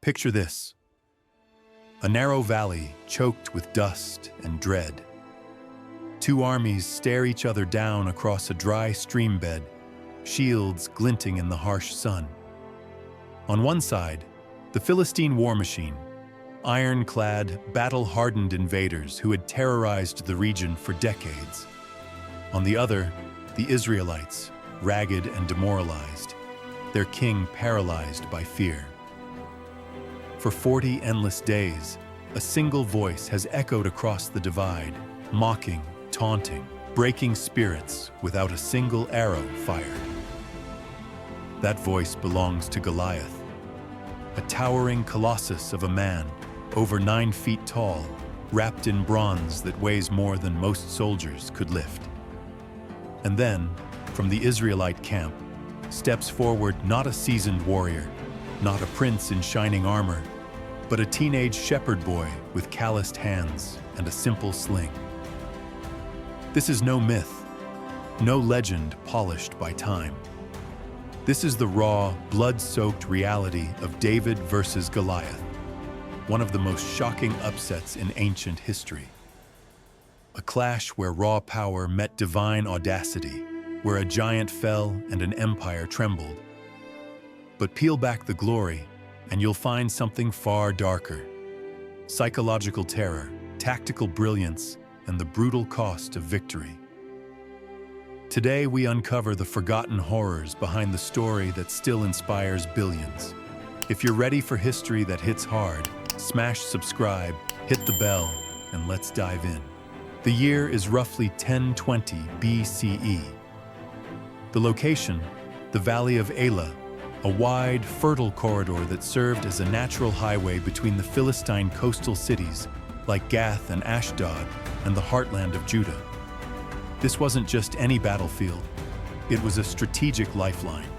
Picture this: a narrow valley choked with dust and dread. Two armies stare each other down across a dry stream bed, shields glinting in the harsh sun. On one side, the Philistine war machine, iron-clad, battle-hardened invaders who had terrorized the region for decades. On the other, the Israelites, ragged and demoralized, their king paralyzed by fear. For 40 endless days, a single voice has echoed across the divide, mocking, taunting, breaking spirits without a single arrow fired. That voice belongs to Goliath, a towering colossus of a man, over 9 feet tall, wrapped in bronze that weighs more than most soldiers could lift. And then, from the Israelite camp, steps forward not a seasoned warrior, not a prince in shining armor, but a teenage shepherd boy with calloused hands and a simple sling. This is no myth, no legend polished by time. This is the raw, blood-soaked reality of David versus Goliath, one of the most shocking upsets in ancient history. A clash where raw power met divine audacity, where a giant fell and an empire trembled. But peel back the glory, and you'll find something far darker: psychological terror, tactical brilliance, and the brutal cost of victory. Today, we uncover the forgotten horrors behind the story that still inspires billions. If you're ready for history that hits hard, smash subscribe, hit the bell, and let's dive in. The year is roughly 1020 BCE. The location, the Valley of Elah, a wide, fertile corridor that served as a natural highway between the Philistine coastal cities like Gath and Ashdod and the heartland of Judah. This wasn't just any battlefield, it was a strategic lifeline.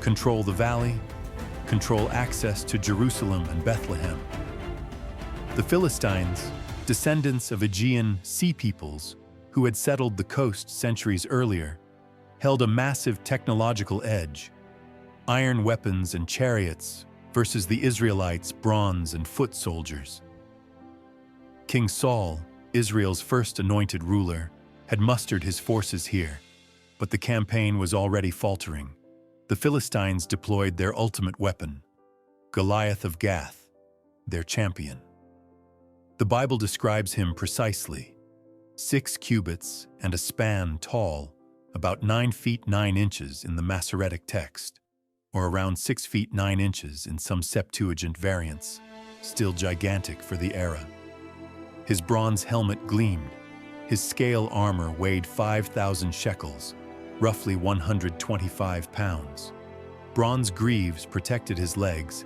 Control the valley, control access to Jerusalem and Bethlehem. The Philistines, descendants of Aegean sea peoples who had settled the coast centuries earlier, held a massive technological edge: iron weapons and chariots versus the Israelites' bronze and foot soldiers. King Saul, Israel's first anointed ruler, had mustered his forces here, but the campaign was already faltering. The Philistines deployed their ultimate weapon, Goliath of Gath, their champion. The Bible describes him precisely: 6 cubits and a span tall, about 9 feet 9 inches in the Masoretic text, or around 6 feet 9 inches in some Septuagint variants, still gigantic for the era. His bronze helmet gleamed. His scale armor weighed 5,000 shekels, roughly 125 pounds. Bronze greaves protected his legs,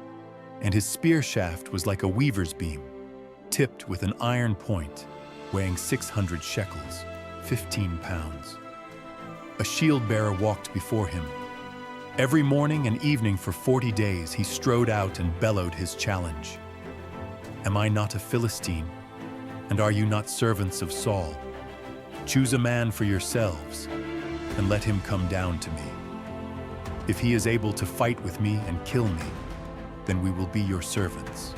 and his spear shaft was like a weaver's beam, tipped with an iron point, weighing 600 shekels, 15 pounds. A shield-bearer walked before him. Every morning and evening for 40 days he strode out and bellowed his challenge. "Am I not a Philistine? And are you not servants of Saul? Choose a man for yourselves, and let him come down to me. If he is able to fight with me and kill me, then we will be your servants.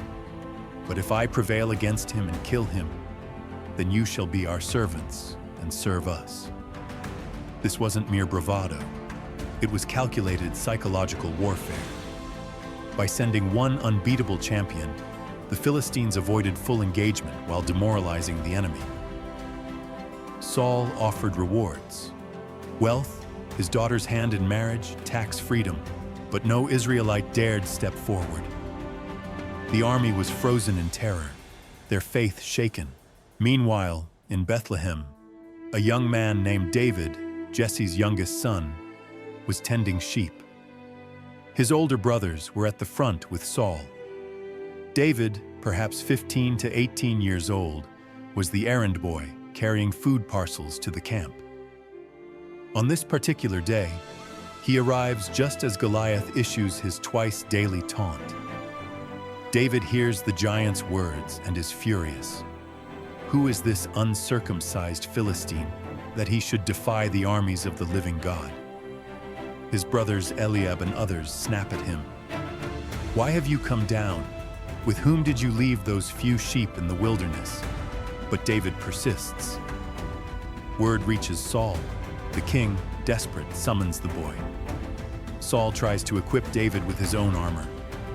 But if I prevail against him and kill him, then you shall be our servants and serve us." This wasn't mere bravado. It was calculated psychological warfare. By sending one unbeatable champion, the Philistines avoided full engagement while demoralizing the enemy. Saul offered rewards: wealth, his daughter's hand in marriage, tax freedom, but no Israelite dared step forward. The army was frozen in terror, their faith shaken. Meanwhile, in Bethlehem, a young man named David, Jesse's youngest son, was tending sheep. His older brothers were at the front with Saul. David, perhaps 15 to 18 years old, was the errand boy carrying food parcels to the camp. On this particular day, he arrives just as Goliath issues his twice daily taunt. David hears the giant's words and is furious. Who is this uncircumcised Philistine that he should defy the armies of the living God? His brothers Eliab and others snap at him. Why have you come down? With whom did you leave those few sheep in the wilderness?" But David persists. Word reaches Saul. The king, desperate, summons the boy. Saul tries to equip David with his own armor: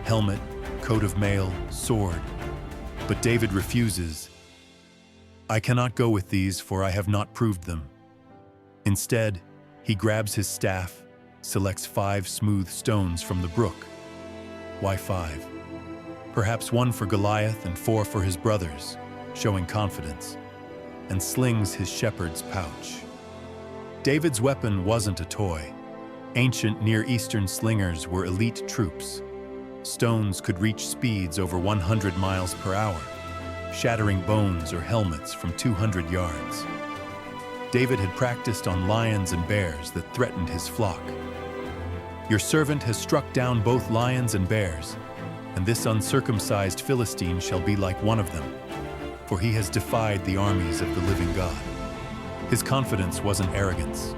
helmet, coat of mail, sword. But David refuses. "I cannot go with these, for I have not proved them." Instead, he grabs his staff, selects 5 smooth stones from the brook. Why 5? Perhaps 1 for Goliath and 4 for his brothers, showing confidence, and slings his shepherd's pouch. David's weapon wasn't a toy. Ancient Near Eastern slingers were elite troops. Stones could reach speeds over 100 miles per hour, shattering bones or helmets from 200 yards. David had practiced on lions and bears that threatened his flock. "Your servant has struck down both lions and bears, and this uncircumcised Philistine shall be like one of them, for he has defied the armies of the living God." His confidence wasn't arrogance.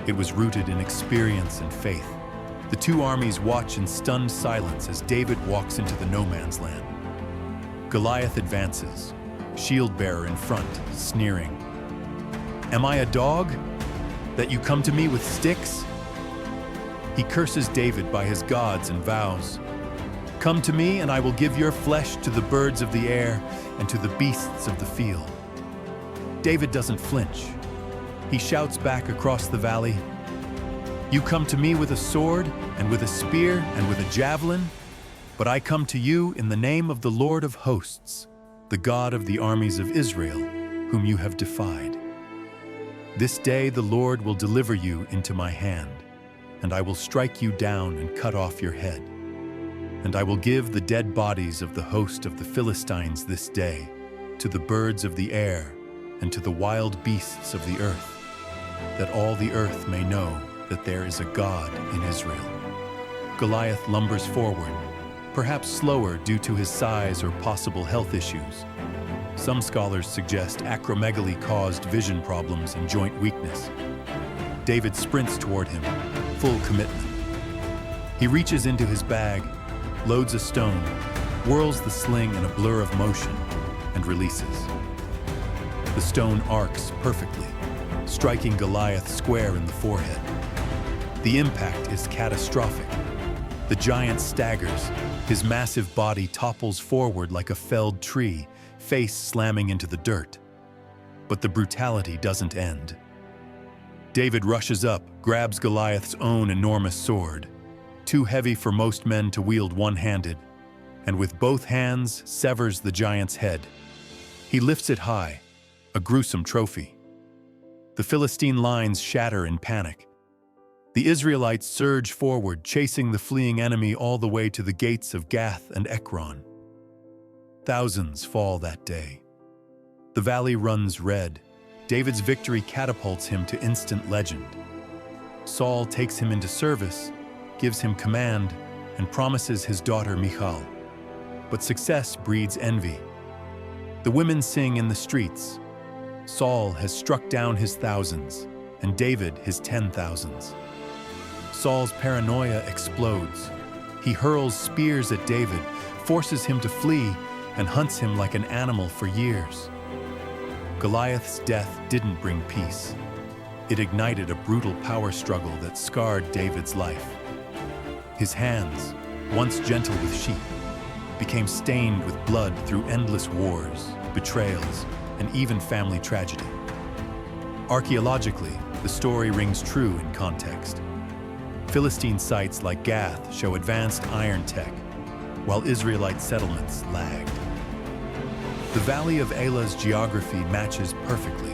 It was rooted in experience and faith. The 2 armies watch in stunned silence as David walks into the no-man's land. Goliath advances, shield-bearer in front, sneering. "Am I a dog, that you come to me with sticks?" He curses David by his gods and vows, "Come to me, and I will give your flesh to the birds of the air and to the beasts of the field." David doesn't flinch. He shouts back across the valley, "You come to me with a sword and with a spear and with a javelin, but I come to you in the name of the Lord of hosts, the God of the armies of Israel, whom you have defied. This day the Lord will deliver you into my hand, and I will strike you down and cut off your head. And I will give the dead bodies of the host of the Philistines this day to the birds of the air and to the wild beasts of the earth, that all the earth may know that there is a God in Israel." Goliath lumbers forward, perhaps slower due to his size or possible health issues. Some scholars suggest acromegaly caused vision problems and joint weakness. David sprints toward him, full commitment. He reaches into his bag, loads a stone, whirls the sling in a blur of motion, and releases. The stone arcs perfectly, striking Goliath square in the forehead. The impact is catastrophic. The giant staggers, his massive body topples forward like a felled tree, face slamming into the dirt. But the brutality doesn't end. David rushes up, grabs Goliath's own enormous sword, too heavy for most men to wield one-handed, and with both hands severs the giant's head. He lifts it high, a gruesome trophy. The Philistine lines shatter in panic. The Israelites surge forward, chasing the fleeing enemy all the way to the gates of Gath and Ekron. Thousands fall that day. The valley runs red. David's victory catapults him to instant legend. Saul takes him into service, gives him command, and promises his daughter Michal. But success breeds envy. The women sing in the streets. Saul has struck down his thousands, and David his 10,000s. Saul's paranoia explodes. He hurls spears at David, forces him to flee, and hunts him like an animal for years. Goliath's death didn't bring peace. It ignited a brutal power struggle that scarred David's life. His hands, once gentle with sheep, became stained with blood through endless wars, betrayals, and even family tragedy. Archaeologically, the story rings true in context. Philistine sites like Gath show advanced iron tech, while Israelite settlements lagged. The Valley of Elah's geography matches perfectly.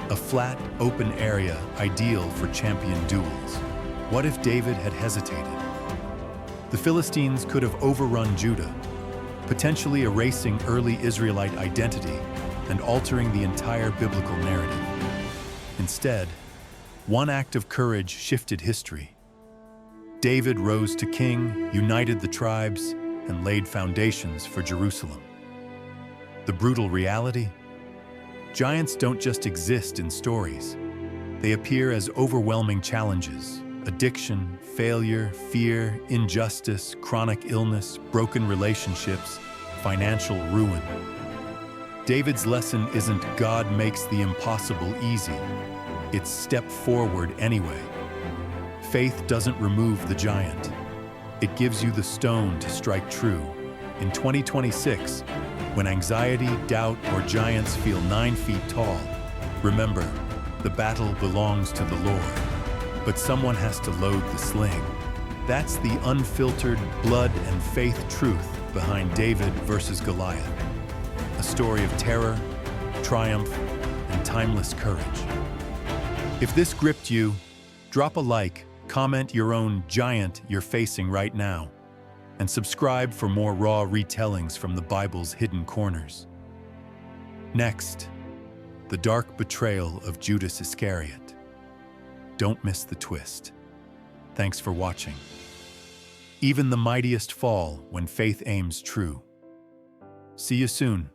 A flat, open area ideal for champion duels. What if David had hesitated? The Philistines could have overrun Judah, potentially erasing early Israelite identity and altering the entire biblical narrative. Instead, one act of courage shifted history. David rose to king, united the tribes, and laid foundations for Jerusalem. The brutal reality? Giants don't just exist in stories. They appear as overwhelming challenges, Addiction, failure, fear, injustice, chronic illness, broken relationships, financial ruin. David's lesson isn't God makes the impossible easy. It's step forward anyway. Faith doesn't remove the giant. It gives you the stone to strike true. In 2026, when anxiety, doubt, or giants feel 9 feet tall, remember, the battle belongs to the Lord. But someone has to load the sling. That's the unfiltered blood and faith truth behind David versus Goliath. A story of terror, triumph, and timeless courage. If this gripped you, drop a like, comment your own giant you're facing right now, and subscribe for more raw retellings from the Bible's hidden corners. Next, the dark betrayal of Judas Iscariot. Don't miss the twist. Thanks for watching. Even the mightiest fall when faith aims true. See you soon.